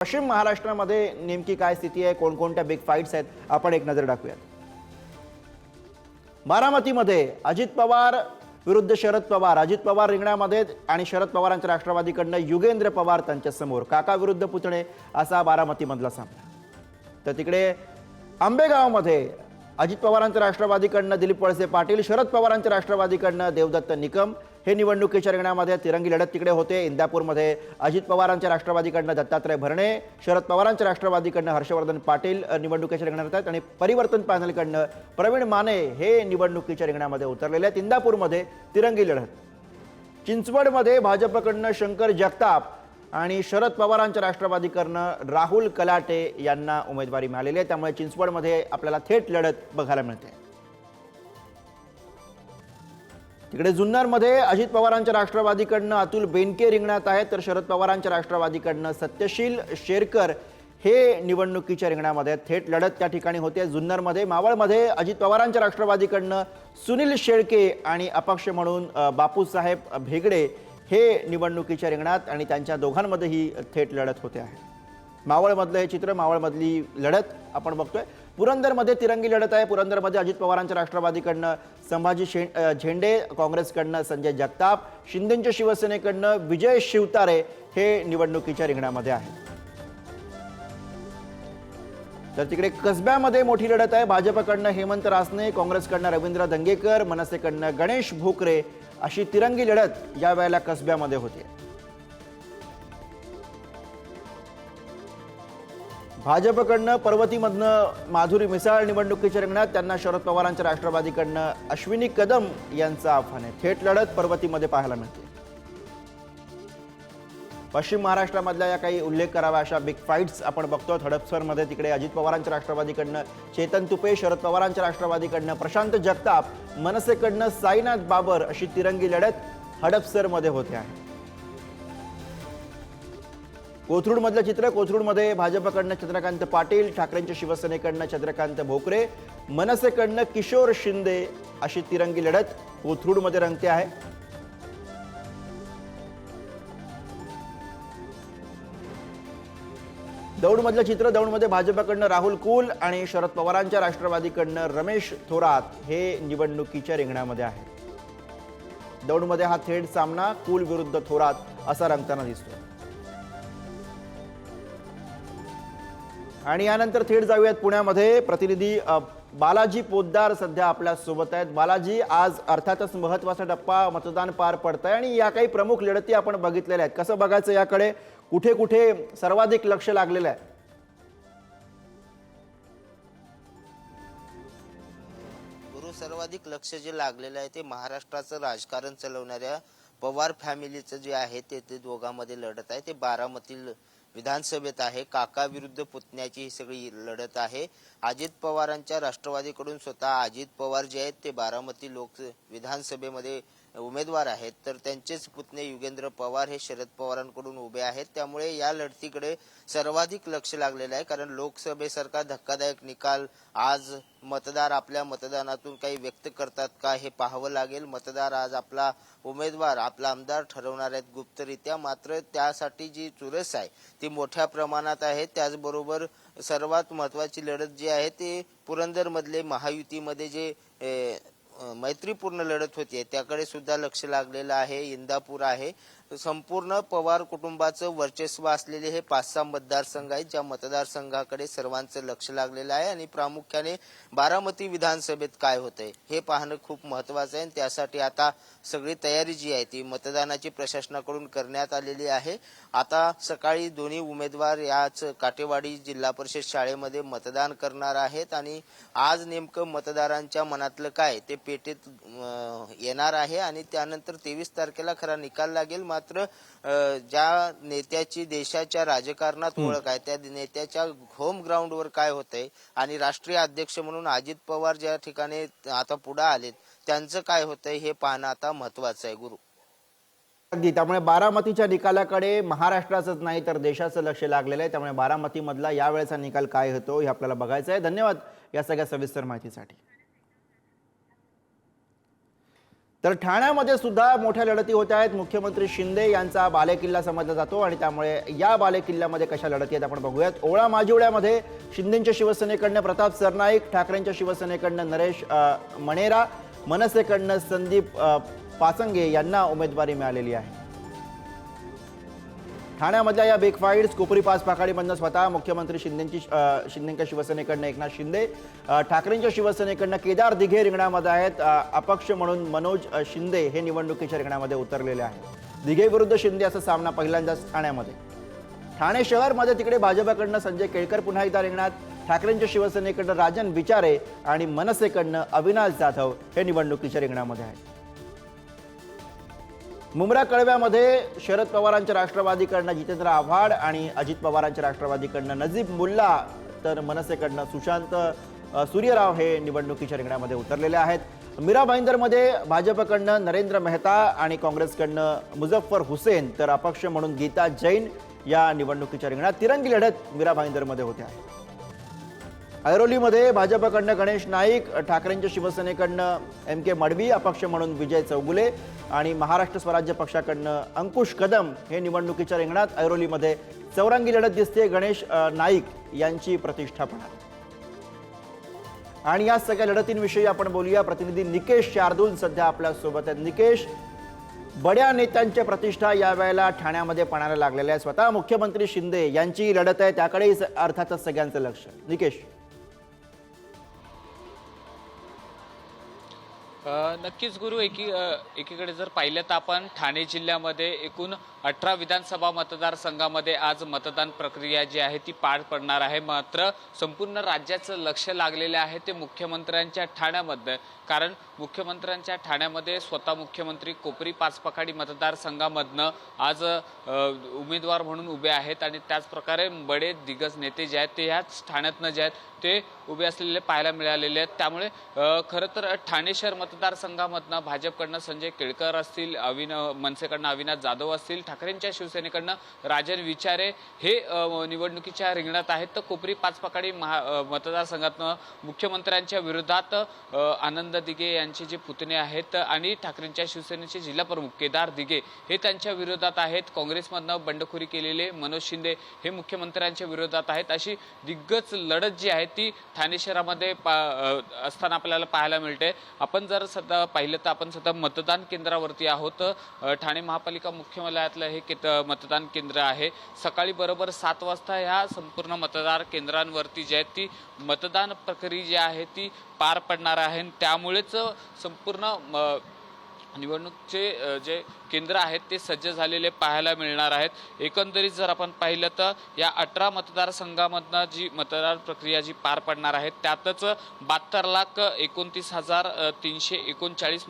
पश्चिम महाराष्ट्रामध्ये नेमकी काय स्थिती आहे, कोणकोणत्या बिग फाईट्स आहेत, आपण एक नजर टाकूयात. बारामतीमध्ये अजित पवार विरुद्ध शरद पवार. अजित पवार रिंगणामध्ये आणि शरद पवारांच्या राष्ट्रवादीकडनं युगेंद्र पवार त्यांच्या समोर. काका विरुद्ध पुतणे असा बारामतीमधला सामना. तर तिकडे आंबेगावमध्ये अजित पवारांच्या राष्ट्रवादीकडनं दिलीप वळसे पाटील, शरद पवारांच्या राष्ट्रवादीकडनं देवदत्त निकम हे निवडणुकीच्या रिंगणामध्ये तिरंगी लढत तिकडे होते. इंदापूरमध्ये अजित पवारांच्या राष्ट्रवादीकडनं दत्तात्रय भरणे, शरद पवारांच्या राष्ट्रवादीकडनं हर्षवर्धन पाटील निवडणुकीच्या रिंगणात आहेत आणि परिवर्तन पॅनलकडनं प्रवीण माने हे निवडणुकीच्या रिंगणामध्ये उतरलेले आहेत. इंदापूरमध्ये तिरंगी लढत. चिंचवडमध्ये भाजपकडनं शंकर जगताप आणि शरद पवारांच्या राष्ट्रवादीकडनं राहुल कलाटे यांना उमेदवारी मिळालेली आहे. त्यामुळे चिंचवडमध्ये आपल्याला थेट लढत बघायला मिळते. तिकडे जुन्नरमध्ये अजित पवारांच्या राष्ट्रवादीकडनं अतुल बेनके रिंगणात आहेत, तर शरद पवारांच्या राष्ट्रवादीकडनं सत्यशील शेरकर हे निवडणुकीच्या रिंगणामध्ये थेट लढत त्या ठिकाणी होते. जुन्नरमध्ये मावळमध्ये अजित पवारांच्या राष्ट्रवादीकडनं सुनील शेळके आणि अपक्ष म्हणून बापूसाहेब भेगडे हे निवडणुकीच्या रिंगणात आणि त्यांच्या दोघांमध्येही थेट लढत होते आहे. मावळमधलं हे चित्र, मावळमधली लढत आपण बघतोय. पुरंदरमध्ये तिरंगी लढत आहे. पुरंदरमध्ये अजित पवारांच्या राष्ट्रवादीकडनं संभाजी झेंडे, काँग्रेसकडनं संजय जगताप, शिंदेच्या शिवसेनेकडनं विजय शिवतारे हे निवडणुकीच्या रिंगणामध्ये आहेत. तर तिकडे कसब्यामध्ये मोठी लढत आहे. भाजपकडनं हेमंत रासने, काँग्रेसकडनं रवींद्र दंगेकर, मनसेकडनं गणेश भोकरे अशी तिरंगी लढत या वेळेला कसब्यामध्ये होते. भाजपकडनं पर्वतीमधनं माधुरी मिसाळ निवडणुकीच्या रिंगणात, त्यांना शरद पवारांच्या राष्ट्रवादीकडनं अश्विनी कदम यांचं आव्हान आहे. थेट लढत पर्वतीमध्ये पाहायला मिळते. पश्चिम महाराष्ट्रामधल्या या काही उल्लेख करावा अशा बिग फाईट्स आपण बघतो. हडपसरमध्ये तिकडे अजित पवारांच्या राष्ट्रवादीकडनं चेतन तुपे, शरद पवारांच्या राष्ट्रवादीकडनं प्रशांत जगताप, मनसेकडनं साईनाथ बाबर अशी तिरंगी लढत हडपसरमध्ये होते आहे. कोथरूडमधलं चित्र. कोथरूडमध्ये भाजपकडनं चंद्रकांत पाटील, ठाकरेंच्या शिवसेनेकडनं चंद्रकांत भोकरे, मनसेकडनं किशोर शिंदे अशी तिरंगी लढत कोथरूडमध्ये रंगते आहे. दौंडमधलं चित्र. दौंडमध्ये भाजपकडनं राहुल कुल आणि शरद पवारांच्या राष्ट्रवादीकडनं रमेश थोरात हे निवडणुकीच्या रिंगणामध्ये आहे. दौंडमध्ये हा थेट सामना कुल विरुद्ध थोरात असा रंगताना दिसतो. आणि यानंतर थेट जाऊयात पुण्यामध्ये. प्रतिनिधी बालाजी पोद्दार सध्या आपल्या सोबत आहेत. बालाजी, आज अर्थातच महत्वाचा टप्पा मतदान पार पडतंय आणि या काही प्रमुख लढती आपण बघितलेल्या आहेत. कसं बघायचं याकडे? कुठे कुठे सर्वाधिक लक्ष लागलेलं आहे? सर्वाधिक लक्ष जे लागलेलं आहे ते महाराष्ट्राचं राजकारण चालवणाऱ्या पवार फॅमिलीचं जे आहे ते दोघांमध्ये लढत आहे. ते बारामती विधानसभेत आहे. काका विरुद्ध पुतण्याची ही सगळी लढत आहे. अजित पवारांच्या राष्ट्रवादीकडून स्वतः अजित पवार जे आहेत ते बारामती विधानसभेमध्ये उमेदवार आहेत, तर त्यांचेच पुतणे युगेंद्र पवार हे शरद पवारांकडून उभे आहेत. त्यामुळे या लढतीकडे सर्वाधिक लक्ष लागलेलं आहे. कारण लोकसभेसारखा धक्कादायक निकाल आज मतदार आपल्या मतदानातून काही व्यक्त करतात का हे पाहावं लागेल. मतदार आज आपला उमेदवार, आपला आमदार ठरवणार आहेत गुप्तरित्या. मात्र त्यासाठी जी चुरस आहे ती मोठ्या प्रमाणात आहे. त्याचबरोबर सर्वात महत्वाची लढत जी आहे ते पुरंदरमधले महायुतीमध्ये जे मैत्रीपूर्ण लढत होती त्याकडे सुद्धा लक्ष लागलेलं आहे. इंदापूर आहे. संपूर्ण पवार कुटुंबाचं वर्चस्व असलेले हे 5-6 मतदारसंघ आहेत, ज्या मतदारसंघाकडे सर्वांचं लक्ष लागलेलं आहे. आणि प्रामुख्याने बारामती विधानसभेत काय होतंय हे पाहणं खूप महत्वाचं आहे. त्यासाठी आता सगळी तयारी जी आहे ती मतदानाची प्रशासनाकडून करण्यात आलेली आहे. आता सकाळी दोन्ही उमेदवार याच काटेवाडी जिल्हा परिषद शाळेमध्ये मतदान करणार आहेत आणि आज नेमकं मतदारांच्या मनातलं काय ते पेटेत येणार आहे आणि त्यानंतर 23 तारखेला खरा निकाल लागेल. मात्र ज्या नेत्याची देशाच्या राजकारणात ओळख आहे त्या नेत्याच्या होम ग्राउंडवर काय होतंय आणि राष्ट्रीय अध्यक्ष म्हणून अजित पवार ज्या ठिकाणी आता पुढे आलेत त्यांचं काय होतंय हे पाहणं आता महत्वाचं आहे. गुरु, अगदी. त्यामुळे बारामतीच्या निकालाकडे महाराष्ट्राचंच नाही तर देशाचं लक्ष लागलेलं आहे. त्यामुळे बारामतीमधला यावेळेचा निकाल काय होतो हे आपल्याला बघायचं आहे. धन्यवाद या सगळ्या सविस्तर माहितीसाठी. तर ठाण्यामध्ये सुद्धा मोठ्या लढती होत आहेत. मुख्यमंत्री शिंदे यांचा बालेकिल्ला समजला जातो आणि त्यामुळे या बालेकिल्ल्यामध्ये कशा लढती आहेत आपण बघूयात. ओळा माजिवड्यामध्ये शिंदेच्या शिवसेनेकडनं प्रताप सरनाईक, ठाकरेंच्या शिवसेनेकडनं नरेश मणेरा, मनसेकडनं संदीप पाचंगे यांना उमेदवारी मिळालेली आहे. ठाण्यामधल्या या बिग फाईट्स कोपरी पाच पाखाडीमधनं स्वतः मुख्यमंत्री शिंदेच्या शिवसेनेकडनं एकनाथ शिंदे, ठाकरेंच्या शिवसेनेकडनं केदार दिघे रिंगणामध्ये आहेत. अपक्ष म्हणून मनोज शिंदे हे निवडणुकीच्या रिंगणामध्ये उतरलेले आहेत. दिघे विरुद्ध शिंदे असा सामना पहिल्यांदाच ठाण्यामध्ये. ठाणे शहरमध्ये तिकडे भाजपकडनं संजय केळकर पुन्हा एकदा रिंगणात, ठाकरेंच्या शिवसेनेकडनं राजन विचारे आणि मनसेकडनं अविनाश जाधव हे निवडणुकीच्या रिंगणामध्ये आहेत. मुंब्रा कळव्यामध्ये शरद पवारांच्या राष्ट्रवादीकडनं जितेंद्र आव्हाड आणि अजित पवारांच्या राष्ट्रवादीकडनं नजीब मुल्ला, तर मनसेकडनं सुशांत सूर्यराव हे निवडणुकीच्या रिंगणामध्ये उतरलेले आहेत. मीरा भाईंदरमध्ये भाजपकडनं नरेंद्र मेहता आणि काँग्रेसकडनं मुझफ्फर हुसेन, तर अपक्ष म्हणून गीता जैन या निवडणुकीच्या रिंगणात. तिरंगी लढत मीरा भाईंदरमध्ये होते आहे. ऐरोलीमध्ये भाजपकडनं गणेश नाईक, ठाकरेंच्या शिवसेनेकडनं एम के मडवी, अपक्ष म्हणून विजय चौगुले आणि महाराष्ट्र स्वराज्य पक्षाकडनं अंकुश कदम हे निवडणुकीच्या रिंगणात. ऐरोलीमध्ये चौरंगी लढत दिसते. गणेश नाईक यांची प्रतिष्ठापना. आणि या सगळ्या लढतींविषयी आपण बोलूया. प्रतिनिधी निकेश शार्दूल सध्या आपल्या सोबत आहेत. निकेश, बड्या नेत्यांच्या प्रतिष्ठा यावेळेला ठाण्यामध्ये पणाला लागलेल्या आहे. स्वतः मुख्यमंत्री शिंदे यांची लढत आहे, त्याकडेही अर्थातच सगळ्यांचं लक्ष. निकेश. नक्कीच गुरु, एकीकडे जर पाहिलं तर आपण ठाणे जिल्ह्यामध्ये एकूण 18 विधानसभा मतदारसंघामध्ये आज मतदान प्रक्रिया जी आहे ती पार पडणार आहे. मात्र संपूर्ण राज्याचं लक्ष लागलेलं आहे ते मुख्यमंत्र्यांच्या ठाण्यामध्ये. कारण मुख्यमंत्र्यांच्या ठाण्यामध्ये स्वतः मुख्यमंत्री कोपरी पाचपखाडी मतदारसंघामधनं आज उमेदवार म्हणून उभे आहेत आणि त्याचप्रकारे बडे दिग्गज नेते जे आहेत ते ह्याच ठाण्यातनं जे आहेत ते उभे असलेले पाहायला मिळालेले आहेत. त्यामुळे खरं तर ठाणे शहर मतदारसंघामधनं भाजपकडनं संजय केळकर असतील, मनसेकडनं अविनाश जाधव असतील, ठाकरेंच्या शिवसेनेकडनं राजन विचारे हे निवडणुकीच्या रिंगणात आहेत. तर कोपरी पाचपखाडी मतदारसंघातनं मुख्यमंत्र्यांच्या विरोधात आनंद दिघे यांचे जे पुतणे आहेत आणि ठाकरेंच्या शिवसेनेचे जिल्हा प्रमुख केदार दिघे हे त्यांच्या विरोधात आहेत. काँग्रेसमधनं बंडखोरी केलेले मनोज शिंदे हे मुख्यमंत्र्यांच्या विरोधात आहेत. अशी दिग्गज लढत जी आहे ती ठाणे शहरामध्ये असताना आपल्याला पाहायला मिळते. आपण जर सध्या पाहिलं तर आपण सध्या मतदान केंद्रावरती आहोत. ठाणे महापालिका मुख्यालयातलं हे मतदान केंद्र आहे. सकाळी बरोबर 7 वाजता ह्या संपूर्ण मतदार केंद्रांवरती जी आहे ती मतदान प्रक्रिया जी आहे ती पार पडणार आहे. त्यामुळेच संपूर्ण निवडणूकचे जे केंद्र आहेत ते सज्ज झालेले पाहायला मिळणार आहेत. एकंदरीत जर आपण पाहिलं तर या 18 मतदारसंघामधनं जी मतदार प्रक्रिया जी पार पडणार आहे त्यातच 72,29,339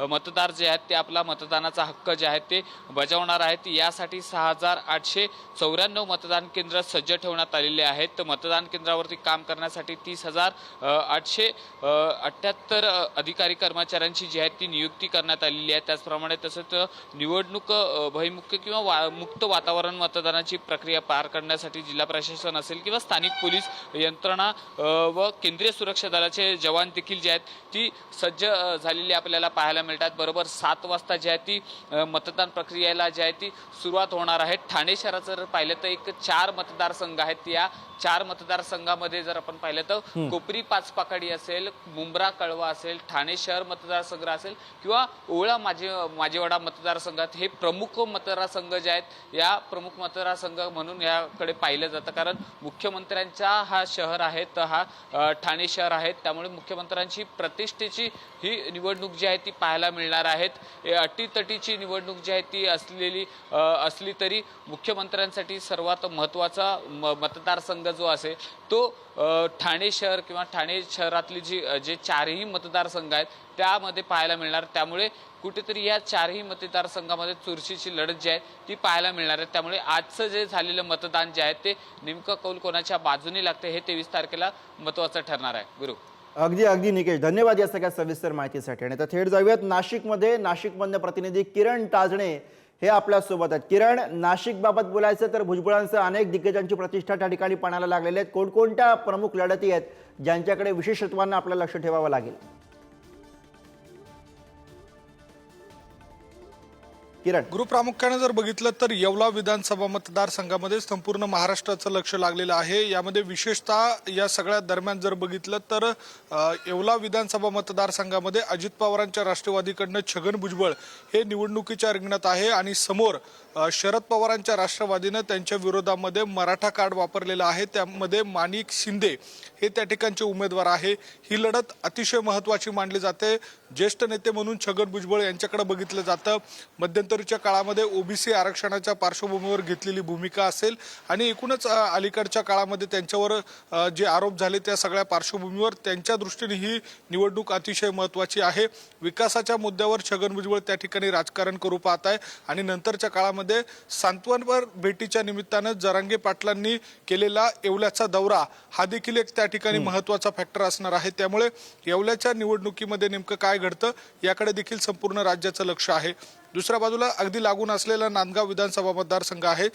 मतदार जे आहेत ते आपला मतदानाचा हक्क जे आहे ते बजावणार आहेत. यासाठी 6,894 मतदान केंद्र सज्ज ठेवण्यात आलेले आहेत. मतदान केंद्रावरती काम करण्यासाठी 30,878 अधिकारी कर्मचाऱ्यांची जी आहे ती नियुक्ती करण्यात आलेली आहे. त्याचप्रमाणे तसंच निवडणूक भयमुक्त किंवा मुक्त वातावरण मतदानाची प्रक्रिया पार करण्यासाठी जिल्हा प्रशासन असेल किंवा स्थानिक पोलीस यंत्रणा व केंद्रीय सुरक्षा दलाचे जवान देखील जे आहेत ती सज्ज झालेली आपल्याला पाहायला मिळतात. बरोबर 7 वाजता जी आहे ती मतदान प्रक्रियेला जी आहे ती सुरुवात होणार आहे. ठाणे शहराचं जर पाहिलं तर 4 मतदारसंघ आहेत. या 4 मतदारसंघामध्ये जर आपण पाहिलं तर कोपरी पाचपाखाडी असेल, मुंब्रा कळवा असेल, ठाणे शहर मतदारसंघ असेल किंवा ओळा माजिवडा मतदारसंघात हे प्रमुख मतदारसंघ जे आहेत या प्रमुख मतदारसंघ म्हणून याकडे पाहिलं जातं. कारण मुख्यमंत्र्यांचा हा शहर आहे तर हा ठाणे शहर आहे. त्यामुळे मुख्यमंत्र्यांची प्रतिष्ठेची ही निवडणूक जी आहे ती पाहायला मिळणार आहेत. अटीतटीची निवडणूक जी आहे ती असली तरी मुख्यमंत्र्यांसाठी सर्वात महत्त्वाचा मतदारसंघ जो असेल तो ठाणे शहर किंवा ठाणे शहरातली जे 4ही मतदारसंघ आहेत त्यामध्ये पाहायला मिळणार. त्यामुळे कुठेतरी या 4ही मतदारसंघामध्ये चुरशीची लढत जी आहे ती पाहायला मिळणार आहे. त्यामुळे आजचं जे झालेलं मतदान जे आहे ते नेमकं कौल कोणाच्या बाजूने लागते हे 23 तारखेला महत्त्वाचं ठरणार आहे. गुरु, अगदी निकेश, धन्यवाद या सगळ्या सविस्तर माहितीसाठी. आणि आता थेट जाऊयात नाशिकमधनं प्रतिनिधी किरण ताजणे हे आपल्या सोबत आहेत. किरण, नाशिक बाबत बोलायचं तर भुजबळांसह अनेक दिग्गजांची प्रतिष्ठा त्या ठिकाणी पणाला लागलेल्या आहेत. कोणकोणत्या प्रमुख लढती आहेत ज्यांच्याकडे विशेषत्वानं आपल्याला लक्ष ठेवावं लागेल? किरण. गुरु प्रामुख्याने जर बघितलं तर येवला विधानसभा मतदारसंघामध्ये संपूर्ण महाराष्ट्राचं लक्ष लागलेलं आहे. यामध्ये विशेषतः या सगळ्या दरम्यान जर बघितलं तर येवला विधानसभा मतदारसंघामध्ये अजित पवारांच्या राष्ट्रवादीकडनं छगन भुजबळ हे निवडणुकीच्या रिंगणात आहे आणि समोर शरद पवारांच्या राष्ट्रवादीनं त्यांच्या विरोधामध्ये मराठा कार्ड वापरलेलं आहे. त्यामध्ये माणिक शिंदे हे त्या ठिकाणचे उमेदवार आहे. ही लढत अतिशय महत्त्वाची मानली जाते. ज्येष्ठ नेते म्हणून छगन भुजबळ यांच्याकडे बघितलं जातं. मध्यंतरीच्या काळामध्ये ओबीसी आरक्षणाच्या पार्श्वभूमीवर घेतलेली भूमिका असेल आणि एकूणच अलीकडच्या काळामध्ये त्यांच्यावर जे आरोप झाले त्या सगळ्या पार्श्वभूमीवर त्यांच्या दृष्टीने ही निवडणूक अतिशय महत्त्वाची आहे. विकासाच्या मुद्द्यावर छगन भुजबळ त्या ठिकाणी राजकारण करू पाहत आहे आणि नंतरच्या काळामध्ये सांत्वनपर भेटीच्या निमित्तानं जरांगे पाटलांनी केलेला येवल्याचा दौरा हा देखील एक त्या ठिकाणी महत्त्वाचा फॅक्टर असणार आहे. त्यामुळे येवल्याच्या निवडणुकीमध्ये नेमकं काय घडतं याकडे देखील संपूर्ण राज्याचं लक्ष आहे. दुसऱ्या बाजूला अगदी लागून असलेला नांदगाव विधानसभा मतदारसंघ आहे.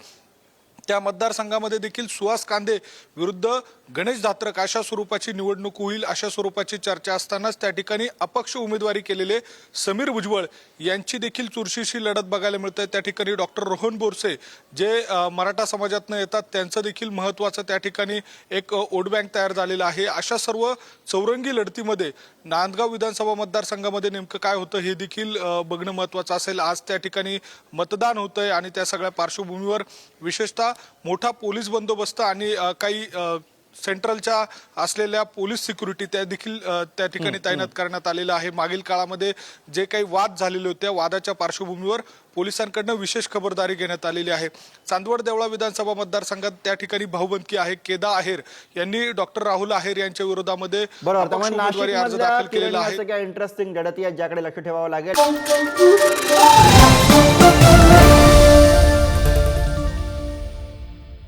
त्या मतदारसंघामध्ये देखील सुहास कांदे विरुद्ध गणेश धात्रक अशा स्वरूपाची निवडणूक होईल अशा स्वरूपाची चर्चा असतानाच त्या ठिकाणी अपक्ष उमेदवारी केलेले समीर भुजबळ यांची देखील चुरशीशी लढत बघायला मिळते. त्या ठिकाणी डॉक्टर रोहन बोरसे जे मराठा समाजातनं येतात त्यांचं देखील महत्त्वाचं त्या ठिकाणी एक वोट बँक तयार झालेला आहे. अशा सर्व चौरंगी लढतीमध्ये नांदगाव विधानसभा मतदारसंघामध्ये नेमकं काय होतं हे देखील बघणं महत्त्वाचं असेल. आज त्या ठिकाणी मतदान होतंय आणि त्या सगळ्या पार्श्वभूमीवर विशेषतः मोठा पोलीस बंदोबस्त आणि काही सेंट्रलच्या असलेल्या पोलीस सिक्युरिटी त्या देखील त्या ठिकाणी तैनात करण्यात आलेलं आहे. मागील काळामध्ये जे काही वाद झालेले होते त्या वादाच्या पार्श्वभूमीवर पोलिसांकडनं विशेष खबरदारी घेण्यात आलेली आहे. चांदवड देवळा विधानसभा मतदारसंघात त्या ठिकाणी भाऊबंदकी आहे. केदा आहेर यांनी डॉक्टर राहुल आहेर यांच्या विरोधामध्ये उमेदवारी अर्ज दाखल केलेला आहे. इंटरेस्टिंग लढती आहेत ज्याकडे लक्ष ठेवावं लागेल.